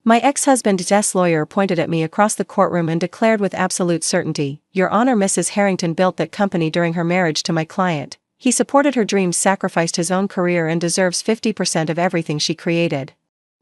My ex-husband's lawyer pointed at me across the courtroom and declared with absolute certainty, "Your Honor, Mrs. Harrington built that company during her marriage to my client. He supported her dreams, sacrificed his own career, and deserves 50% of everything she created."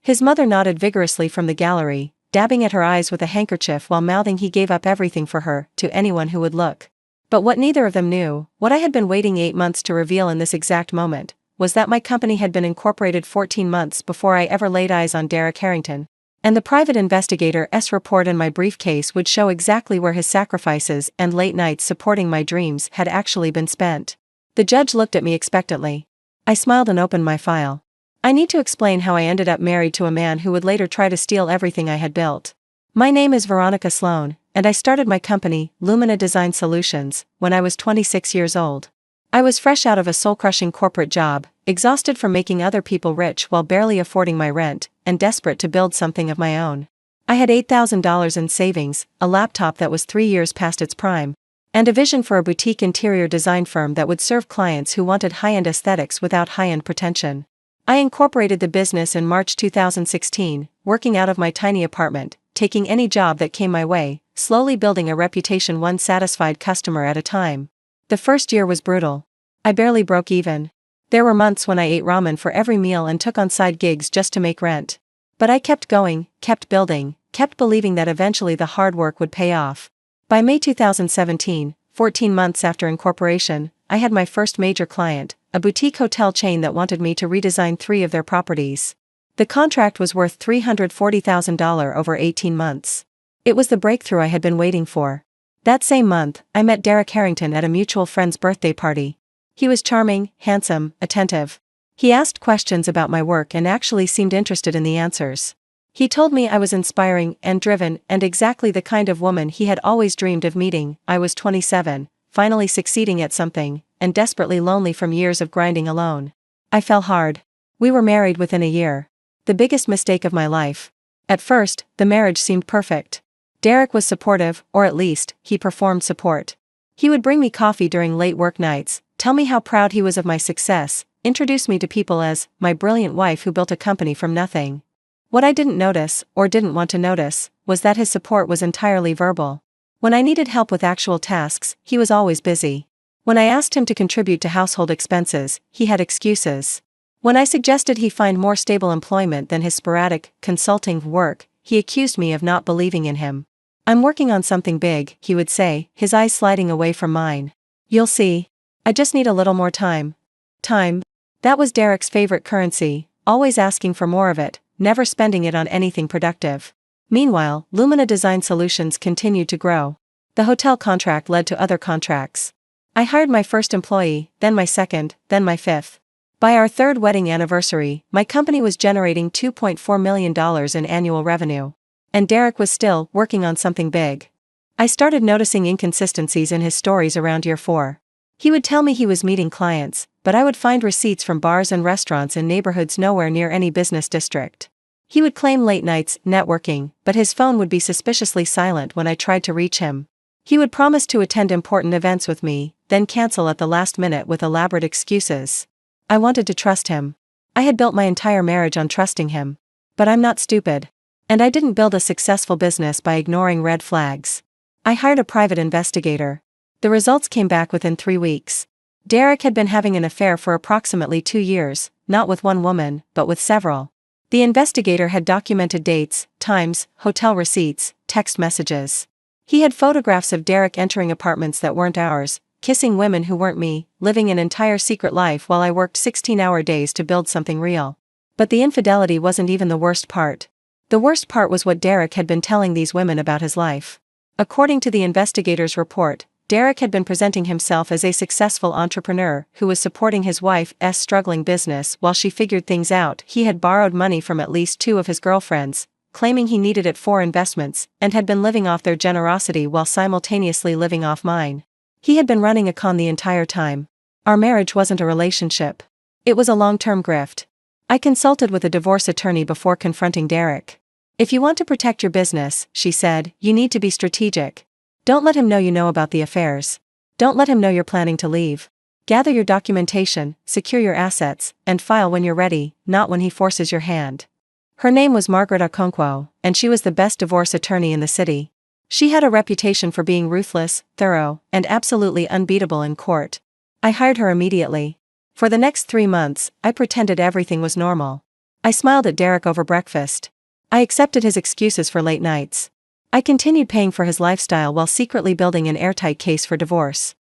His mother nodded vigorously from the gallery, dabbing at her eyes with a handkerchief while mouthing he gave up everything for her, to anyone who would look. But what neither of them knew, what I had been waiting 8 months to reveal in this exact moment, was that my company had been incorporated 14 months before I ever laid eyes on Derek Harrington. And the private investigator's report in my briefcase would show exactly where his sacrifices and late nights supporting my dreams had actually been spent. The judge looked at me expectantly. I smiled and opened my file. I need to explain how I ended up married to a man who would later try to steal everything I had built. My name is Veronica Sloan, and I started my company, Lumina Design Solutions, when I was 26 years old. I was fresh out of a soul-crushing corporate job, exhausted from making other people rich while barely affording my rent, and desperate to build something of my own. I had $8,000 in savings, a laptop that was 3 years past its prime, and a vision for a boutique interior design firm that would serve clients who wanted high-end aesthetics without high-end pretension. I incorporated the business in March 2016, working out of my tiny apartment, taking any job that came my way, slowly building a reputation one satisfied customer at a time. The first year was brutal. I barely broke even. There were months when I ate ramen for every meal and took on side gigs just to make rent. But I kept going, kept building, kept believing that eventually the hard work would pay off. By May 2017, 14 months after incorporation, I had my first major client, a boutique hotel chain that wanted me to redesign 3 of their properties. The contract was worth $340,000 over 18 months. It was the breakthrough I had been waiting for. That same month, I met Derek Harrington at a mutual friend's birthday party. He was charming, handsome, attentive. He asked questions about my work and actually seemed interested in the answers. He told me I was inspiring and driven and exactly the kind of woman he had always dreamed of meeting. I was 27, finally succeeding at something, and desperately lonely from years of grinding alone. I fell hard. We were married within a year. The biggest mistake of my life. At first, the marriage seemed perfect. Derek was supportive, or at least, he performed support. He would bring me coffee during late work nights, tell me how proud he was of my success, introduce me to people as my brilliant wife who built a company from nothing. What I didn't notice, or didn't want to notice, was that his support was entirely verbal. When I needed help with actual tasks, he was always busy. When I asked him to contribute to household expenses, he had excuses. When I suggested he find more stable employment than his sporadic, consulting work, he accused me of not believing in him. "I'm working on something big," he would say, his eyes sliding away from mine. "You'll see. I just need a little more time." Time. That was Derek's favorite currency, always asking for more of it, never spending it on anything productive. Meanwhile, Lumina Design Solutions continued to grow. The hotel contract led to other contracts. I hired my first employee, then my second, then my fifth. By our 3rd wedding anniversary, my company was generating $2.4 million in annual revenue. And Derek was still working on something big. I started noticing inconsistencies in his stories around year 4. He would tell me he was meeting clients, but I would find receipts from bars and restaurants in neighborhoods nowhere near any business district. He would claim late nights, networking, but his phone would be suspiciously silent when I tried to reach him. He would promise to attend important events with me, then cancel at the last minute with elaborate excuses. I wanted to trust him. I had built my entire marriage on trusting him. But I'm not stupid. And I didn't build a successful business by ignoring red flags. I hired a private investigator. The results came back within 3 weeks. Derek had been having an affair for approximately 2 years, not with one woman, but with several. The investigator had documented dates, times, hotel receipts, text messages. He had photographs of Derek entering apartments that weren't ours, kissing women who weren't me, living an entire secret life while I worked 16-hour days to build something real. But the infidelity wasn't even the worst part. The worst part was what Derek had been telling these women about his life. According to the investigator's report, Derek had been presenting himself as a successful entrepreneur who was supporting his wife's struggling business while she figured things out. He had borrowed money from at least 2 of his girlfriends, claiming he needed it for investments, and had been living off their generosity while simultaneously living off mine. He had been running a con the entire time. Our marriage wasn't a relationship. It was a long-term grift. I consulted with a divorce attorney before confronting Derek. "If you want to protect your business," she said, "you need to be strategic. Don't let him know you know about the affairs. Don't let him know you're planning to leave. Gather your documentation, secure your assets, and file when you're ready, not when he forces your hand." Her name was Margaret Okonkwo, and she was the best divorce attorney in the city. She had a reputation for being ruthless, thorough, and absolutely unbeatable in court. I hired her immediately. For the next 3 months, I pretended everything was normal. I smiled at Derek over breakfast. I accepted his excuses for late nights. I continued paying for his lifestyle while secretly building an airtight case for divorce.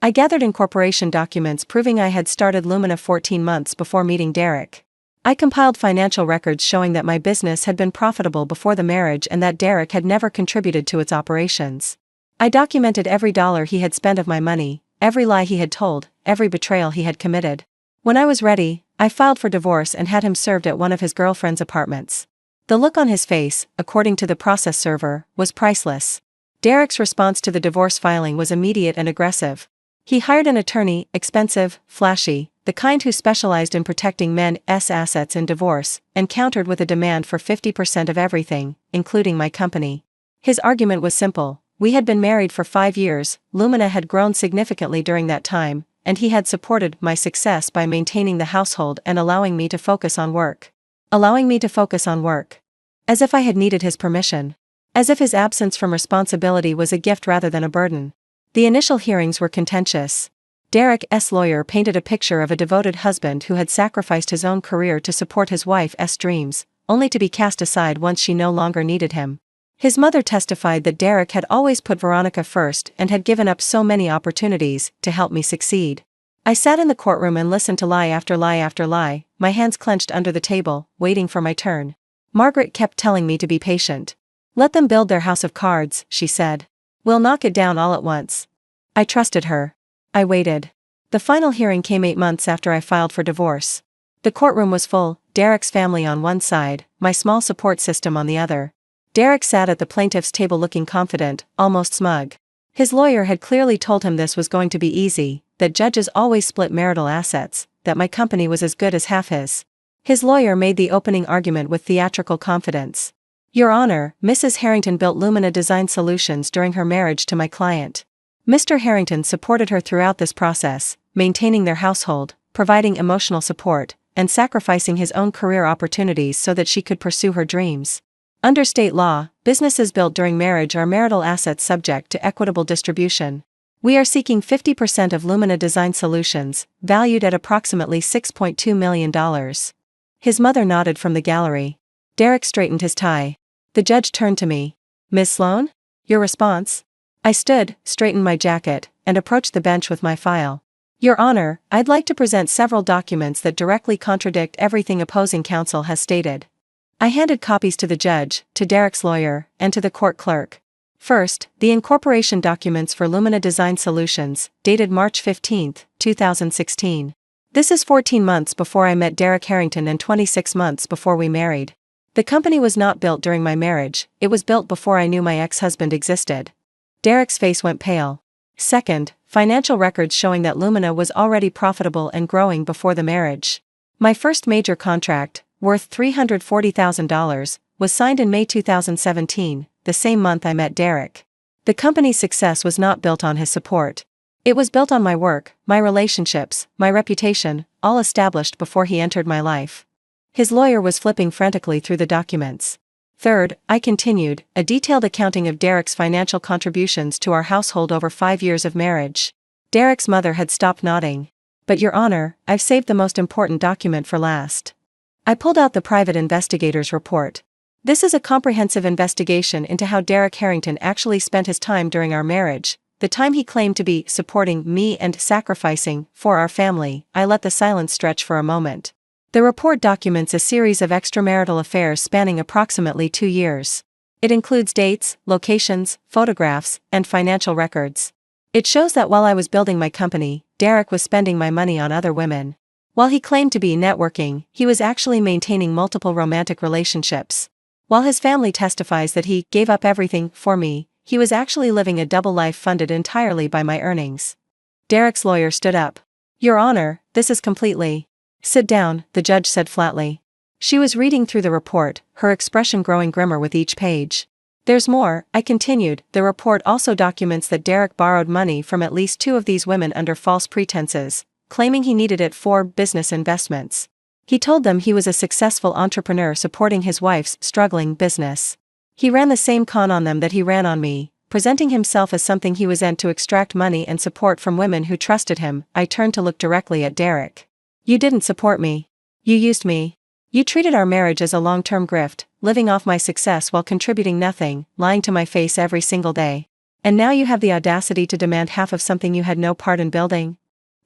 I gathered incorporation documents proving I had started Lumina 14 months before meeting Derek. I compiled financial records showing that my business had been profitable before the marriage and that Derek had never contributed to its operations. I documented every dollar he had spent of my money, every lie he had told, every betrayal he had committed. When I was ready, I filed for divorce and had him served at one of his girlfriend's apartments. The look on his face, according to the process server, was priceless. Derek's response to the divorce filing was immediate and aggressive. He hired an attorney, expensive, flashy, the kind who specialized in protecting men's assets in divorce, and countered with a demand for 50% of everything, including my company. His argument was simple: we had been married for 5 years, Lumina had grown significantly during that time, and he had supported my success by maintaining the household and allowing me to focus on work. As if I had needed his permission. As if his absence from responsibility was a gift rather than a burden. The initial hearings were contentious. Derek's lawyer painted a picture of a devoted husband who had sacrificed his own career to support his wife's dreams, only to be cast aside once she no longer needed him. His mother testified that Derek had always put Veronica first and had given up so many opportunities to help me succeed. I sat in the courtroom and listened to lie after lie after lie, my hands clenched under the table, waiting for my turn. Margaret kept telling me to be patient. Let them build their house of cards, she said. We'll knock it down all at once. I trusted her. I waited. The final hearing came 8 months after I filed for divorce. The courtroom was full, Derek's family on one side, my small support system on the other. Derek sat at the plaintiff's table looking confident, almost smug. His lawyer had clearly told him this was going to be easy, that judges always split marital assets, that my company was as good as half his. His lawyer made the opening argument with theatrical confidence. Your Honor, Mrs. Harrington built Lumina Design Solutions during her marriage to my client. Mr. Harrington supported her throughout this process, maintaining their household, providing emotional support, and sacrificing his own career opportunities so that she could pursue her dreams. Under state law, businesses built during marriage are marital assets subject to equitable distribution. We are seeking 50% of Lumina Design Solutions, valued at approximately $6.2 million. His mother nodded from the gallery. Derek straightened his tie. The judge turned to me. Ms. Sloan? Your response? I stood, straightened my jacket, and approached the bench with my file. Your Honor, I'd like to present several documents that directly contradict everything opposing counsel has stated. I handed copies to the judge, to Derek's lawyer, and to the court clerk. First, the incorporation documents for Lumina Design Solutions, dated March 15, 2016. This is 14 months before I met Derek Harrington and 26 months before we married. The company was not built during my marriage, it was built before I knew my ex-husband existed. Derek's face went pale. Second, financial records showing that Lumina was already profitable and growing before the marriage. My first major contract, worth $340,000, was signed in May 2017, the same month I met Derek. The company's success was not built on his support. It was built on my work, my relationships, my reputation, all established before he entered my life. His lawyer was flipping frantically through the documents. Third, I continued, a detailed accounting of Derek's financial contributions to our household over 5 years of marriage. Derek's mother had stopped nodding. But Your Honor, I've saved the most important document for last. I pulled out the private investigator's report. This is a comprehensive investigation into how Derek Harrington actually spent his time during our marriage, the time he claimed to be supporting me and sacrificing for our family. I let the silence stretch for a moment. The report documents a series of extramarital affairs spanning approximately 2 years. It includes dates, locations, photographs, and financial records. It shows that while I was building my company, Derek was spending my money on other women. While he claimed to be networking, he was actually maintaining multiple romantic relationships. While his family testifies that he gave up everything for me, he was actually living a double life funded entirely by my earnings. Derek's lawyer stood up. Your Honor, this is completely... Sit down, the judge said flatly. She was reading through the report, her expression growing grimmer with each page. There's more, I continued. The report also documents that Derek borrowed money from at least 2 of these women under false pretenses, claiming he needed it for business investments. He told them he was a successful entrepreneur supporting his wife's struggling business. He ran the same con on them that he ran on me, presenting himself as something he was in to extract money and support from women who trusted him. I turned to look directly at Derek. You didn't support me. You used me. You treated our marriage as a long-term grift, living off my success while contributing nothing, lying to my face every single day. And now you have the audacity to demand half of something you had no part in building?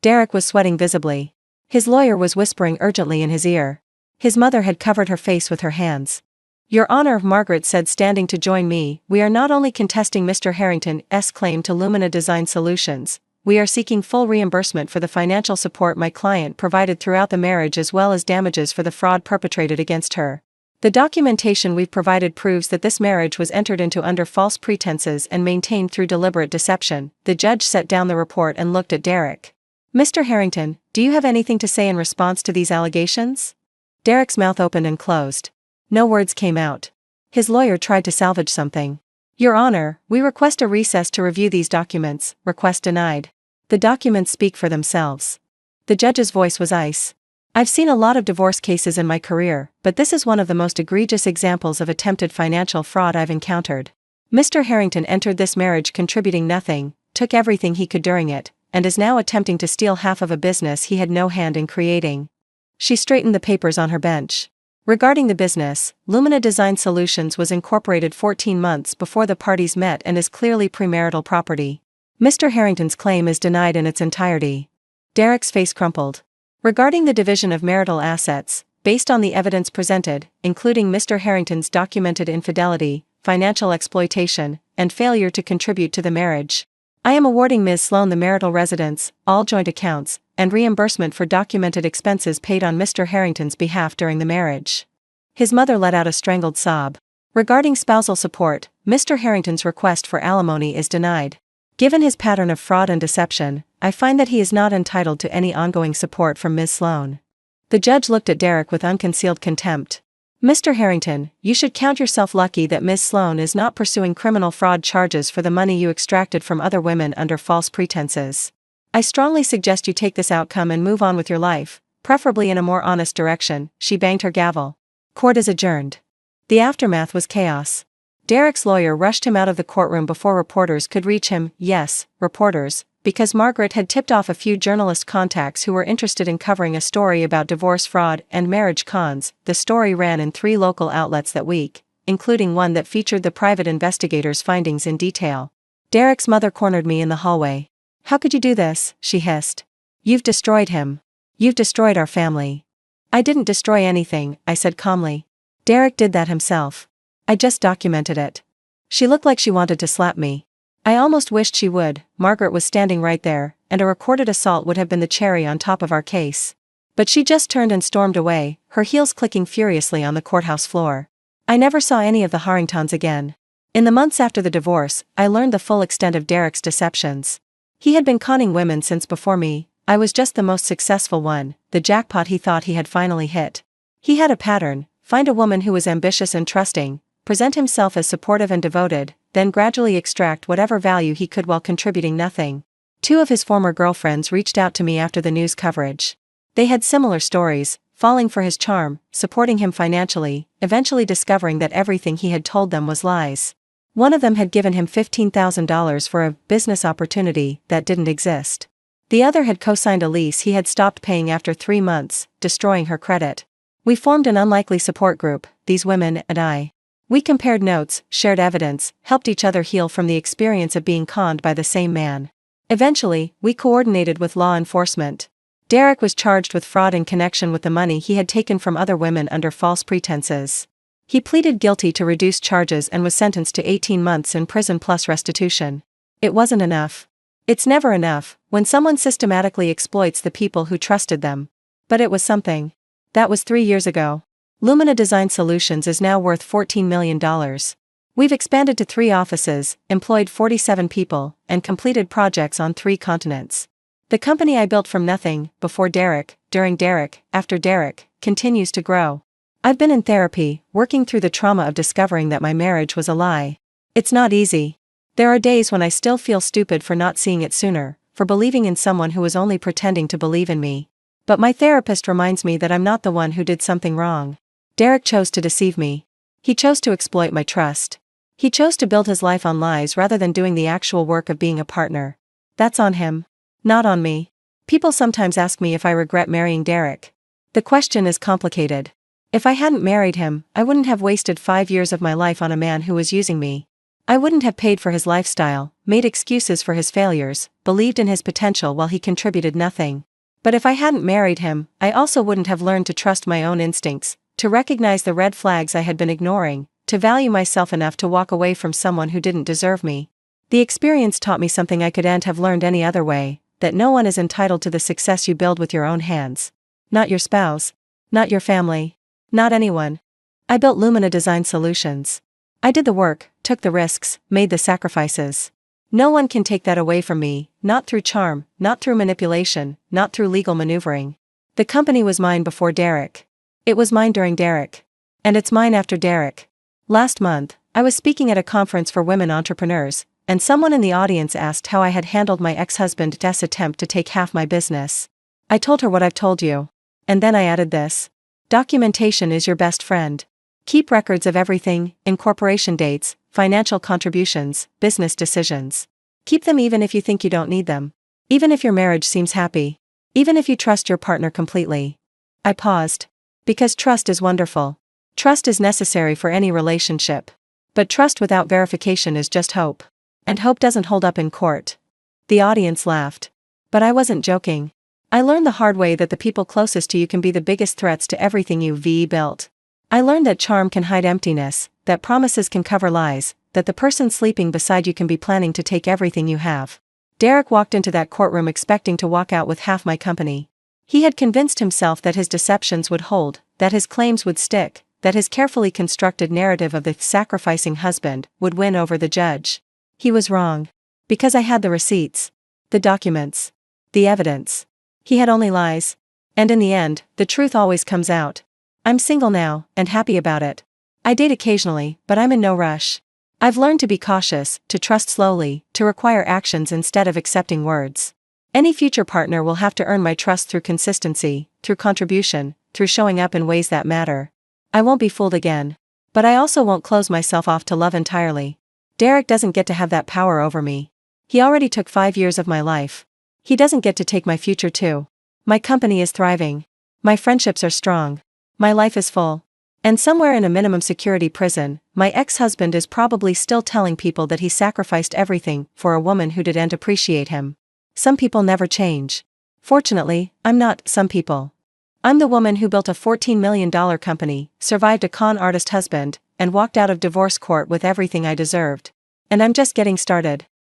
Derek was sweating visibly. His lawyer was whispering urgently in his ear. His mother had covered her face with her hands. Your Honor, Margaret said, standing to join me, we are not only contesting Mr. Harrington's claim to Lumina Design Solutions, we are seeking full reimbursement for the financial support my client provided throughout the marriage as well as damages for the fraud perpetrated against her. The documentation we've provided proves that this marriage was entered into under false pretenses and maintained through deliberate deception. The judge set down the report and looked at Derek. Mr. Harrington, do you have anything to say in response to these allegations? Derek's mouth opened and closed. No words came out. His lawyer tried to salvage something. Your Honor, we request a recess to review these documents. Request denied. The documents speak for themselves. The judge's voice was ice. I've seen a lot of divorce cases in my career, but this is one of the most egregious examples of attempted financial fraud I've encountered. Mr. Harrington entered this marriage contributing nothing, took everything he could during it, and is now attempting to steal half of a business he had no hand in creating. She straightened the papers on her bench. Regarding the business, Lumina Design Solutions was incorporated 14 months before the parties met and is clearly premarital property. Mr. Harrington's claim is denied in its entirety. Derek's face crumpled. Regarding the division of marital assets, based on the evidence presented, including Mr. Harrington's documented infidelity, financial exploitation, and failure to contribute to the marriage, I am awarding Ms. Sloan the marital residence, all joint accounts, and reimbursement for documented expenses paid on Mr. Harrington's behalf during the marriage. His mother let out a strangled sob. Regarding spousal support, Mr. Harrington's request for alimony is denied. Given his pattern of fraud and deception, I find that he is not entitled to any ongoing support from Ms. Sloan. The judge looked at Derek with unconcealed contempt. Mr. Harrington, you should count yourself lucky that Ms. Sloan is not pursuing criminal fraud charges for the money you extracted from other women under false pretenses. I strongly suggest you take this outcome and move on with your life, preferably in a more honest direction. She banged her gavel. Court is adjourned. The aftermath was chaos. Derek's lawyer rushed him out of the courtroom before reporters could reach him. Yes, reporters, because Margaret had tipped off a few journalist contacts who were interested in covering a story about divorce fraud and marriage cons. The story ran in 3 local outlets that week, including one that featured the private investigator's findings in detail. Derek's mother cornered me in the hallway. How could you do this? She hissed. You've destroyed him. You've destroyed our family. I didn't destroy anything, I said calmly. Derek did that himself. I just documented it. She looked like she wanted to slap me. I almost wished she would. Margaret was standing right there, and a recorded assault would have been the cherry on top of our case. But she just turned and stormed away, her heels clicking furiously on the courthouse floor. I never saw any of the Harringtons again. In the months after the divorce, I learned the full extent of Derek's deceptions. He had been conning women since before me. I was just the most successful one, the jackpot he thought he had finally hit. He had a pattern: find a woman who was ambitious and trusting, present himself as supportive and devoted, then gradually extract whatever value he could while contributing nothing. 2 of his former girlfriends reached out to me after the news coverage. They had similar stories, falling for his charm, supporting him financially, eventually discovering that everything he had told them was lies. One of them had given him $15,000 for a business opportunity that didn't exist. The other had co-signed a lease he had stopped paying after 3 months, destroying her credit. We formed an unlikely support group, these women and I. We compared notes, shared evidence, helped each other heal from the experience of being conned by the same man. Eventually, we coordinated with law enforcement. Derek was charged with fraud in connection with the money he had taken from other women under false pretenses. He pleaded guilty to reduced charges and was sentenced to 18 months in prison plus restitution. It wasn't enough. It's never enough when someone systematically exploits the people who trusted them. But it was something. That was 3 years ago. Lumina Design Solutions is now worth $14 million. We've expanded to 3 offices, employed 47 people, and completed projects on 3 continents. The company I built from nothing, before Derek, during Derek, after Derek, continues to grow. I've been in therapy, working through the trauma of discovering that my marriage was a lie. It's not easy. There are days when I still feel stupid for not seeing it sooner, for believing in someone who was only pretending to believe in me. But my therapist reminds me that I'm not the one who did something wrong. Derek chose to deceive me. He chose to exploit my trust. He chose to build his life on lies rather than doing the actual work of being a partner. That's on him. Not on me. People sometimes ask me if I regret marrying Derek. The question is complicated. If I hadn't married him, I wouldn't have wasted 5 years of my life on a man who was using me. I wouldn't have paid for his lifestyle, made excuses for his failures, believed in his potential while he contributed nothing. But if I hadn't married him, I also wouldn't have learned to trust my own instincts, to recognize the red flags I had been ignoring, to value myself enough to walk away from someone who didn't deserve me. The experience taught me something I couldn't have learned any other way, that no one is entitled to the success you build with your own hands. Not your spouse. Not your family. Not anyone. I built Lumina Design Solutions. I did the work, took the risks, made the sacrifices. No one can take that away from me, not through charm, not through manipulation, not through legal maneuvering. The company was mine before Derek. It was mine during Derek. And it's mine after Derek. Last month, I was speaking at a conference for women entrepreneurs, and someone in the audience asked how I had handled my ex-husband's attempt to take half my business. I told her what I've told you. And then I added this. Documentation is your best friend. Keep records of everything, incorporation dates, financial contributions, business decisions. Keep them even if you think you don't need them. Even if your marriage seems happy. Even if you trust your partner completely. I paused. Because trust is wonderful. Trust is necessary for any relationship. But trust without verification is just hope. And hope doesn't hold up in court. The audience laughed. But I wasn't joking. I learned the hard way that the people closest to you can be the biggest threats to everything you've built. I learned that charm can hide emptiness, that promises can cover lies, that the person sleeping beside you can be planning to take everything you have. Derek walked into that courtroom expecting to walk out with half my company. He had convinced himself that his deceptions would hold, that his claims would stick, that his carefully constructed narrative of the sacrificing husband would win over the judge. He was wrong. Because I had the receipts. The documents. The evidence. He had only lies. And in the end, the truth always comes out. I'm single now, and happy about it. I date occasionally, but I'm in no rush. I've learned to be cautious, to trust slowly, to require actions instead of accepting words. Any future partner will have to earn my trust through consistency, through contribution, through showing up in ways that matter. I won't be fooled again. But I also won't close myself off to love entirely. Derek doesn't get to have that power over me. He already took 5 years of my life. He doesn't get to take my future too. My company is thriving. My friendships are strong. My life is full. And somewhere in a minimum security prison, my ex-husband is probably still telling people that he sacrificed everything for a woman who didn't appreciate him. Some people never change. Fortunately, I'm not some people. I'm the woman who built a $14 million company, survived a con artist husband, and walked out of divorce court with everything I deserved. And I'm just getting started.